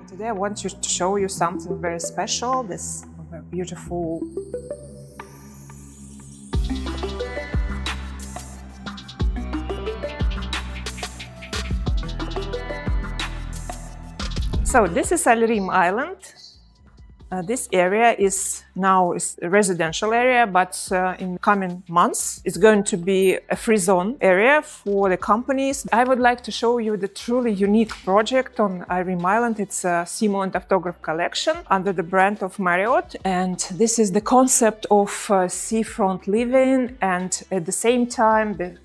Today I want to show you something very special, this very beautiful So this is Reem Island. This area is now a residential area, but in coming months it's going to be a free zone area for the companies. I would like to show you the truly unique project on Reem Island. It's a seafront autograph collection under the brand of Marriott, and this is the concept of seafront living and at the same time the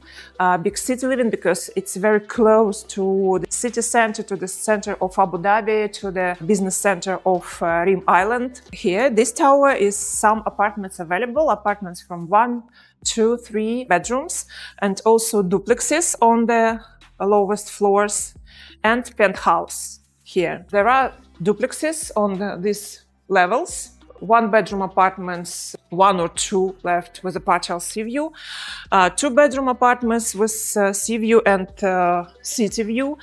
big city living, because it's very close to the city center, to the center of Abu Dhabi, to the business center of Reem Island. Here, this tower is some apartments available, apartments from 1, 2, 3 bedrooms, and also duplexes on the lowest floors and penthouse here. There are duplexes on these levels. 1-bedroom apartments, 1 or 2 left with a partial sea view, 2-bedroom apartments with sea view and city view,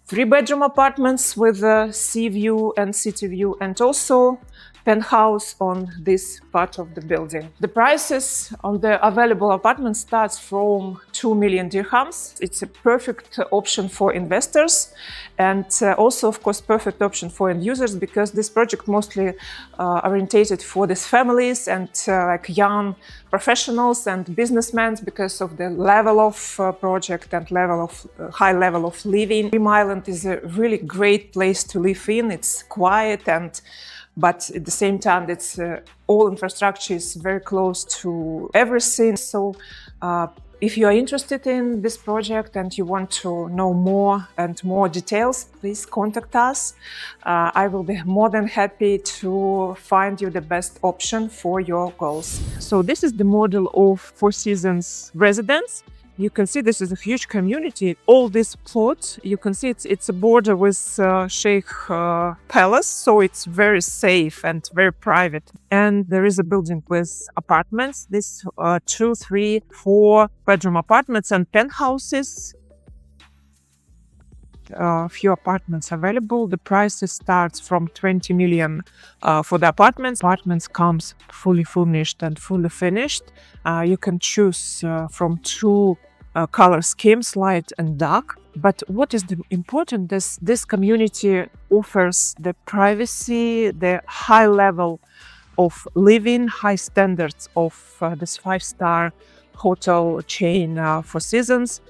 3-bedroom apartments with sea view and city view, and also penthouse on this part of the building. The prices on the available apartments starts from 2 million dirhams. It's a perfect option for investors and also, of course, perfect option for end users, because this project mostly orientated for these families and like young professionals and businessmen, because of the level of project and high level of living. Reem Island is a really great place to live in. It's quiet but at the same time, it's all infrastructure is very close to everything. So if you are interested in this project and you want to know more and more details, please contact us. I will be more than happy to find you the best option for your goals. So this is the model of Four Seasons residence. You can see this is a huge community. All this plot, you can see it's a border with Sheikh Palace, so it's very safe and very private. And there is a building with apartments. This 2, 3, 4-bedroom apartments and penthouses. Few apartments available. The prices starts from 20 million for the apartments. Apartments comes fully furnished and fully finished. You can choose from 2 color schemes, light and dark. But what is important is this community offers the privacy, the high level of living, high standards of this 5-star hotel chain Four Seasons,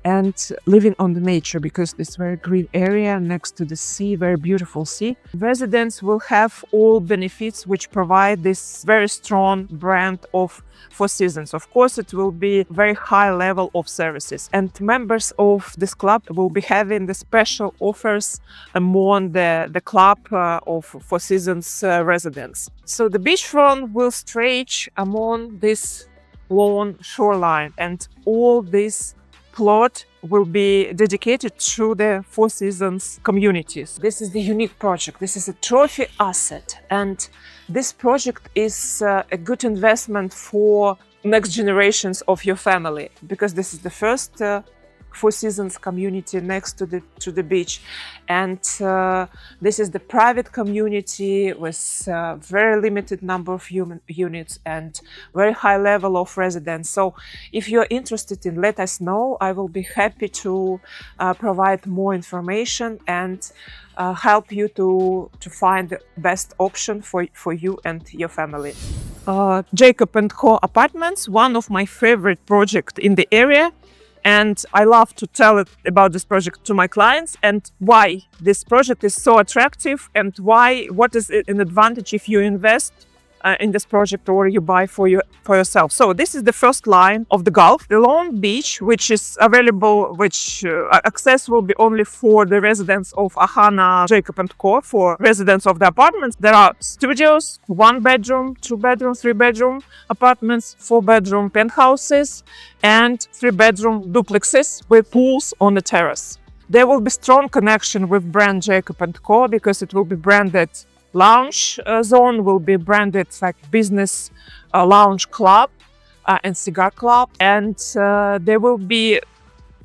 and living on the nature, because this very green area next to the sea, very beautiful sea. Residents will have all benefits which provide this very strong brand of Four Seasons. Of course, it will be very high level of services, and members of this club will be having the special offers among the club of Four Seasons residents. So the beachfront will stretch among this long shoreline, and all this plot will be dedicated to the Four Seasons communities. This is the unique project. This is a trophy asset, and this project is a good investment for next generations of your family, because this is the first Four Seasons community next to the beach, and this is the private community with very limited number of units and very high level of residents. So if you're interested in, let us know. I will be happy to provide more information and help you to find the best option for you and your family. Jacob & Co apartments, one of my favorite projects in the area. And I love to tell about this project to my clients and why this project is so attractive and what is an advantage if you invest in this project or you buy for yourself. So this is the first line of the Gulf, the long beach, which is available, which access will be only for the residents of Ohana, Jacob & Co. For residents of the apartments, there are studios, 1-bedroom, 2-bedroom, 3-bedroom apartments, 4-bedroom penthouses, and 3-bedroom duplexes with pools on the terrace. There will be strong connection with brand Jacob & Co. because it will be branded lounge zone, will be branded like business lounge club and cigar club, and there will be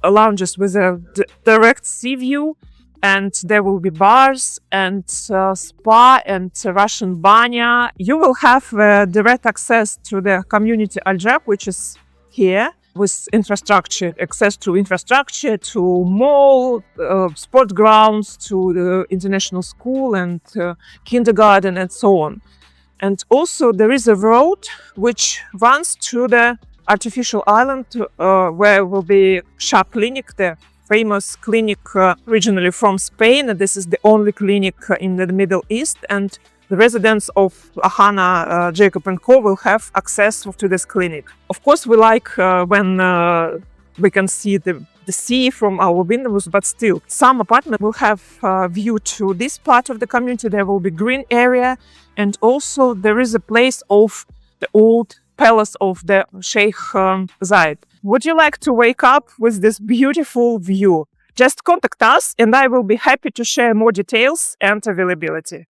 lounges with a direct sea view and there will be bars and spa and Russian banya. You will have direct access to the community Al-Jab, which is here, with infrastructure, access to infrastructure, to mall, sport grounds, to the international school and kindergarten and so on. And also there is a road which runs to the artificial island where will be SHA Clinic, the famous clinic originally from Spain. And this is the only clinic in the Middle East. And the residents of Ohana, Jacob and Co. will have access to this clinic. Of course, we like when we can see the sea from our windows, but still, some apartments will have view to this part of the community. There will be green area, and also there is a place of the old palace of the Sheikh Zayed. Would you like to wake up with this beautiful view? Just contact us, and I will be happy to share more details and availability.